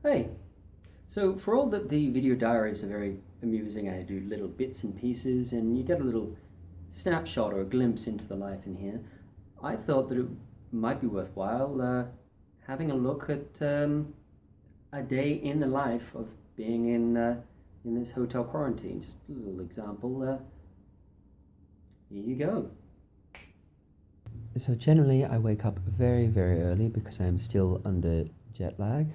Hey, so for all that the video diaries are very amusing, I do little bits and pieces and you get a little snapshot or a glimpse into the life in here, I thought that it might be worthwhile having a look at a day in the life of being in this hotel quarantine. Just a little example. Here you go. So generally I wake up very, very early because I'm still under jet lag.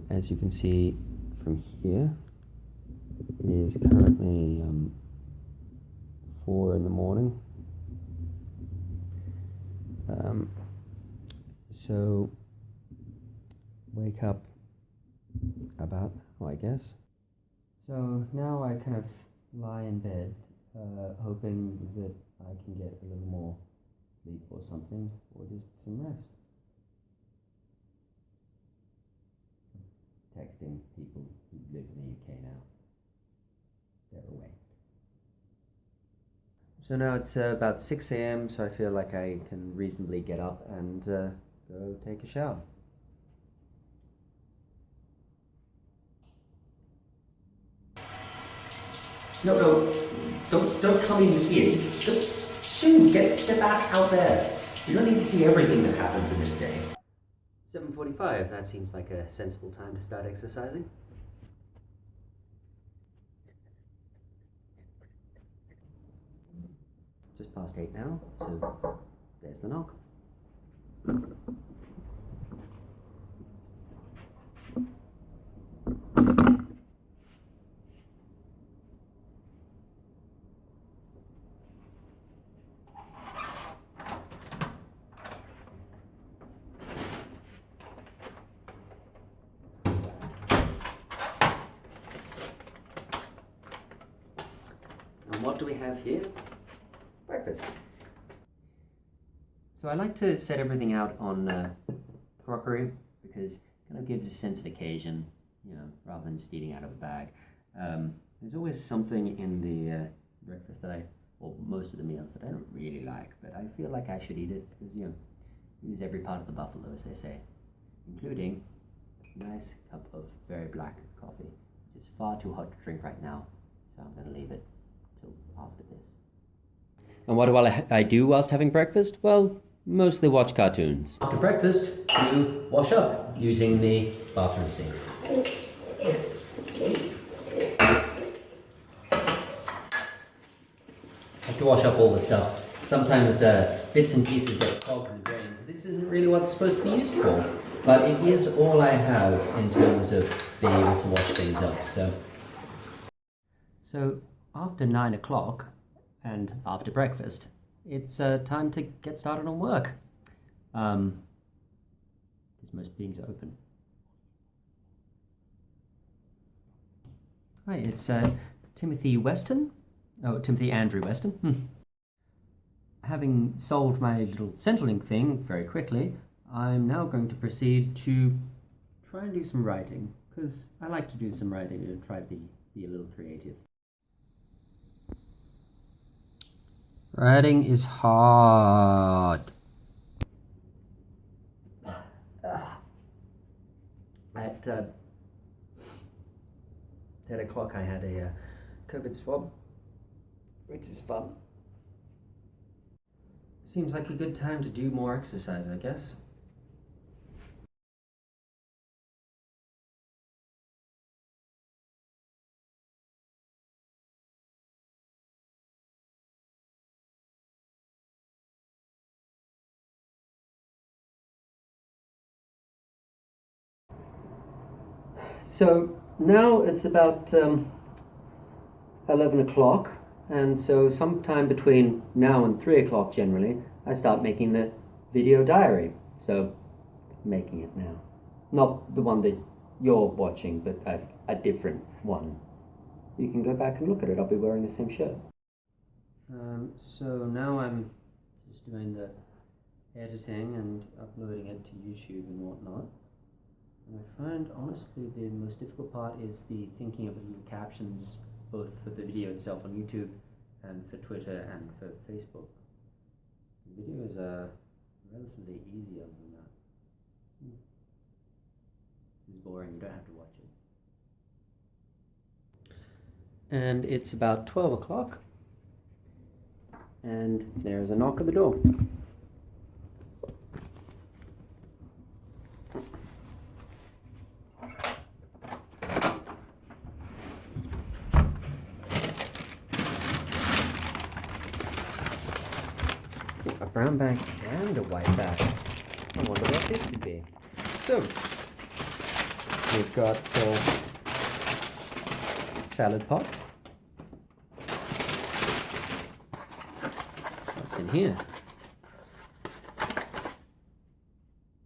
As you can see from here, it is currently 4 in the morning. So wake up about now, I guess. So now I kind of lie in bed, hoping that I can get a little more sleep or something, or just some rest. Texting people who live in the UK now. They're awake. So now it's about 6 a.m, so I feel like I can reasonably get up and go take a shower. No, don't come in here. Just shoo, get back out there. You don't need to see everything that happens in this day. 7:45, that seems like a sensible time to start exercising. Just past 8 now, so there's the knock. And what do we have here? Breakfast. So I like to set everything out on crockery because it kind of gives a sense of occasion, rather than just eating out of a bag. There's always something in the breakfast or most of the meals that I don't really like, but I feel like I should eat it because, use every part of the buffalo, as they say, including a nice cup of very black coffee, which is far too hot to drink right now, so I'm going to leave it till after this. And what do I do whilst having breakfast? Well, mostly watch cartoons. After breakfast, you wash up using the bathroom sink. I have to wash up all the stuff. Sometimes bits and pieces get clogged and drained. This isn't really what it's supposed to be used for, but it is all I have in terms of being able to wash things up. So after 9 o'clock, and after breakfast, it's time to get started on work. Because most meetings are open. Hi, it's Timothy Andrew Weston. Having solved my little Centrelink thing very quickly, I'm now going to proceed to try and do some writing, because I like to do some writing and try to be a little creative. Writing is hard. At 10 o'clock I had a COVID swab, which is fun. Seems like a good time to do more exercise, I guess. So now it's about 11 o'clock, and so sometime between now and 3 o'clock generally, I start making the video diary. So, making it now. Not the one that you're watching, but a different one. You can go back and look at it. I'll be wearing the same shirt. So now I'm just doing the editing and uploading it to YouTube and whatnot. And I find, honestly, the most difficult part is the thinking of the little captions, both for the video itself on YouTube and for Twitter and for Facebook. The videos are relatively easy other than that. it's boring, you don't have to watch it. And it's about 12 o'clock, and there's a knock at the door. A brown bag and a white bag. I wonder what this could be. So, we've got salad pot. What's in here?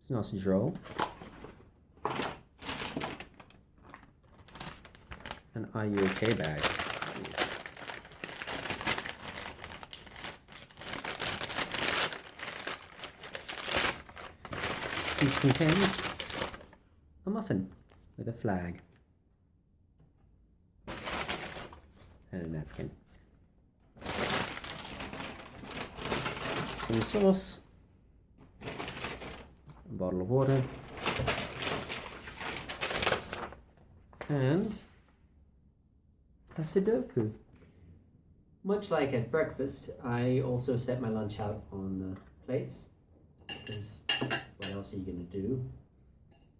Sausage roll. An Are You Okay bag. Each contains a muffin with a flag and a napkin. Some sauce, a bottle of water, and a Sudoku. Much like at breakfast, I also set my lunch out on plates, because what else are you going to do?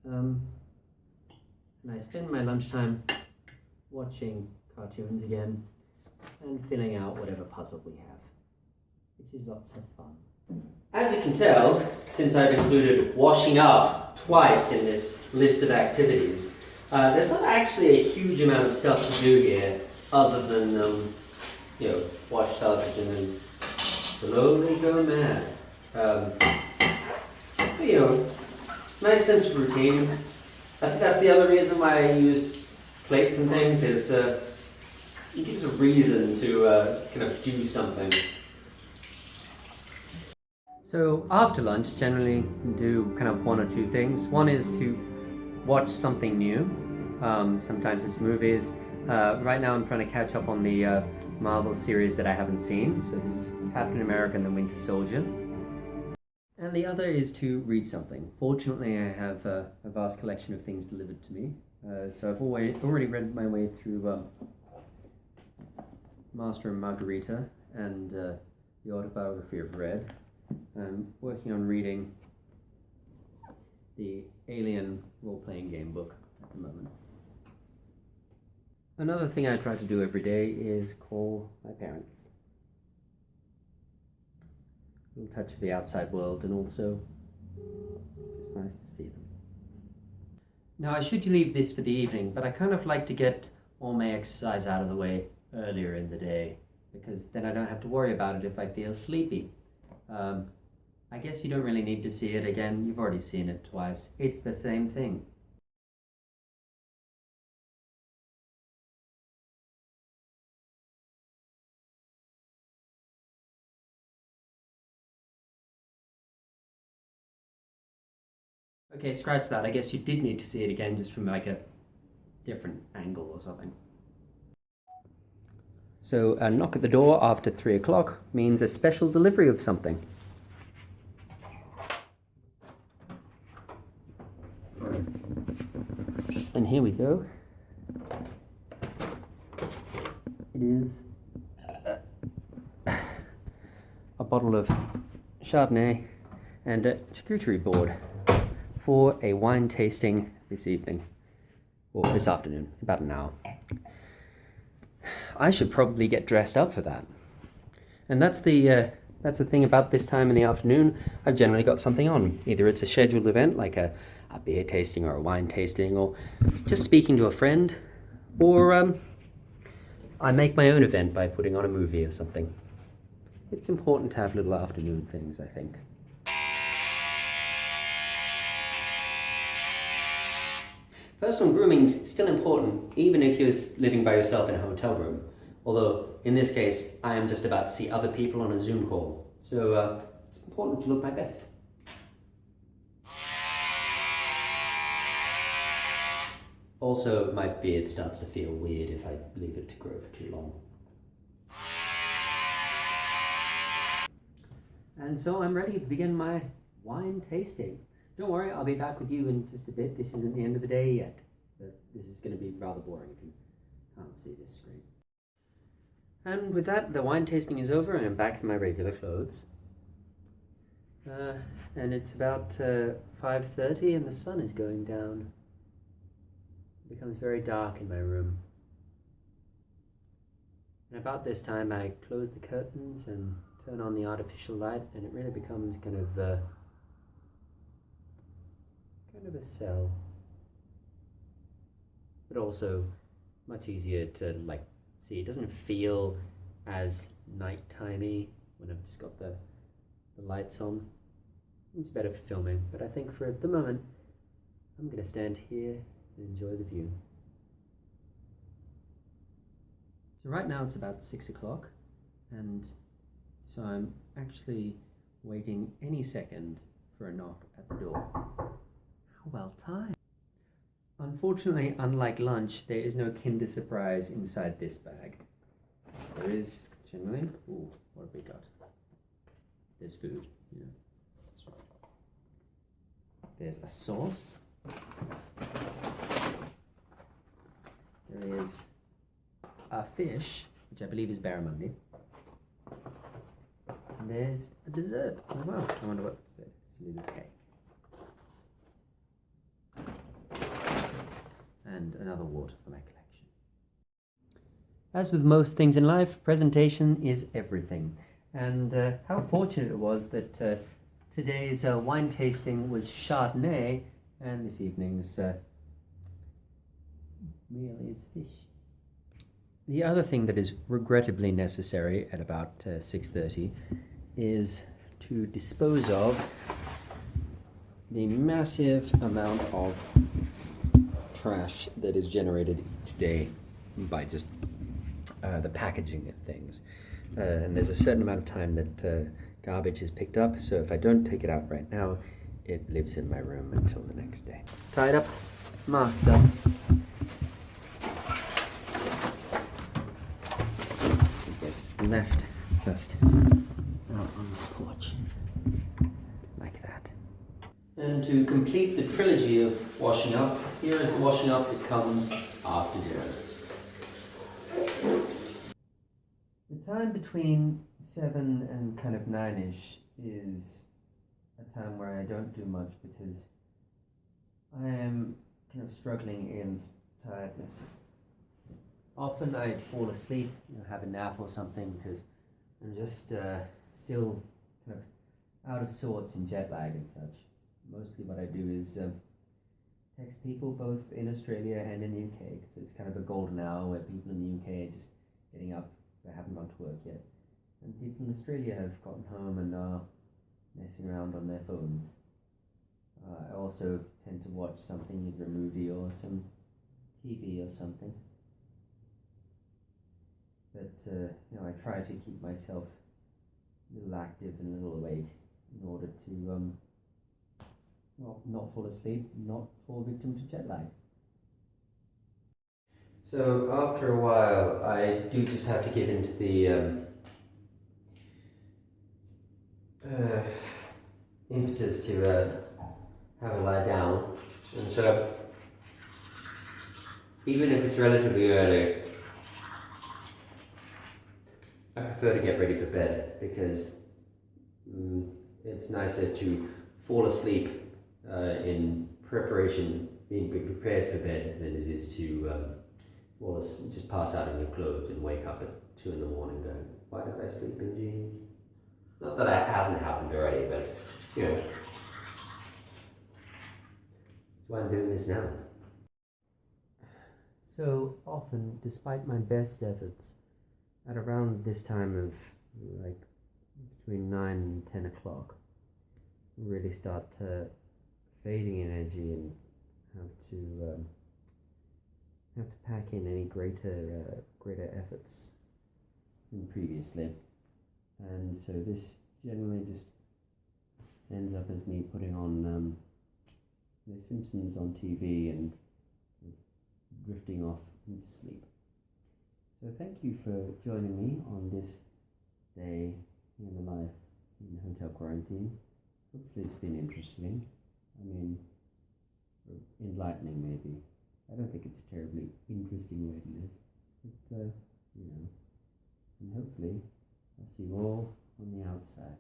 And I spend my lunchtime watching cartoons again and filling out whatever puzzle we have, which is lots of fun. As you can tell, since I've included washing up twice in this list of activities, there's not actually a huge amount of stuff to do here other than, watch television and slowly go mad. Nice sense of routine. I think that's the other reason why I use plates and things, is it gives a reason to kind of do something. So after lunch, generally do kind of one or two things. One is to watch something new. Sometimes it's movies. Right now I'm trying to catch up on the Marvel series that I haven't seen. So this is Captain America and the Winter Soldier. And the other is to read something. Fortunately, I have a vast collection of things delivered to me. So I've already read my way through Master and Margarita and the Autobiography of Red. I'm working on reading the Alien role-playing game book at the moment. Another thing I try to do every day is call my parents. A little touch of the outside world, and also it's just nice to see them. Now I should leave this for the evening, but I kind of like to get all my exercise out of the way earlier in the day, because then I don't have to worry about it if I feel sleepy. I guess you don't really need to see it again, you've already seen it twice. It's the same thing. Okay, scratch that. I guess you did need to see it again, just from like a different angle or something. So a knock at the door after 3 o'clock means a special delivery of something. And here we go. It is a bottle of Chardonnay and a charcuterie board for a wine tasting this evening, or this afternoon, about an hour. I should probably get dressed up for that. And that's the thing about this time in the afternoon. I've generally got something on. Either it's a scheduled event like a beer tasting or a wine tasting, or just speaking to a friend, or I make my own event by putting on a movie or something. It's important to have little afternoon things, I think. Personal grooming's still important, even if you're living by yourself in a hotel room. Although, in this case, I am just about to see other people on a Zoom call. So, it's important to look my best. Also, my beard starts to feel weird if I leave it to grow for too long. And so I'm ready to begin my wine tasting. don't worry, I'll be back with you in just a bit. This isn't the end of the day yet, but this is going to be rather boring if you can't see this screen. And with that, the wine tasting is over and I'm back in my regular clothes. And it's about 5:30 and the sun is going down. It becomes very dark in my room. And about this time I close the curtains and turn on the artificial light, and it really becomes kind of a cell. But also much easier to see. It doesn't feel as night-timey when I've just got the lights on. It's better for filming, but I think for the moment I'm going to stand here and enjoy the view. So right now it's about 6 o'clock, and so I'm actually waiting any second for a knock at the door. How well timed. Unfortunately, unlike lunch, there is no Kinder Surprise inside this bag. There is generally, what have we got? There's food, yeah, that's right. There's a sauce. There is a fish, which I believe is barramundi. And there's a dessert. Oh wow, I wonder what it's. It's a little cake. And another water for my collection. As with most things in life, presentation is everything. And how fortunate it was that today's wine tasting was Chardonnay, and this evening's meal is fish. The other thing that is regrettably necessary at about 6:30 is to dispose of the massive amount of trash that is generated each day by just the packaging of things. And there's a certain amount of time that garbage is picked up, so if I don't take it out right now, it lives in my room until the next day. Tied up, marked up. It gets left just out on the porch, like that. And to complete the trilogy of washing up, here is the washing up that comes after dinner. The time between 7 and kind of 9ish is a time where I don't do much because I am kind of struggling against tiredness. Often I fall asleep, have a nap or something because I'm just still kind of out of sorts in jet lag and such. Mostly what I do is text people both in Australia and in the UK, because it's kind of a golden hour where people in the UK are just getting up, they haven't gone to work yet. And people in Australia have gotten home and are messing around on their phones. I also tend to watch something, either a movie or some TV or something. But I try to keep myself a little active and a little awake in order to not fall asleep, not fall victim to jet lag. So after a while, I do just have to give in to the impetus to have a lie down, and so even if it's relatively early, I prefer to get ready for bed because it's nicer to fall asleep in preparation, being prepared for bed, than it is to just pass out in your clothes and wake up at 2 in the morning going, why did I sleep in jeans? Not that it hasn't happened already, but that's why I'm doing this now. So often, despite my best efforts, at around this time of between 9 and 10 o'clock, really start fading energy and have to pack in any greater efforts than previously. And so this generally just ends up as me putting on The Simpsons on TV and drifting off into sleep. So thank you for joining me on this day in the life in Hotel Quarantine. Hopefully it's been interesting. I mean, or enlightening maybe. I don't think it's a terribly interesting way to live, but and hopefully I'll see you all on the outside.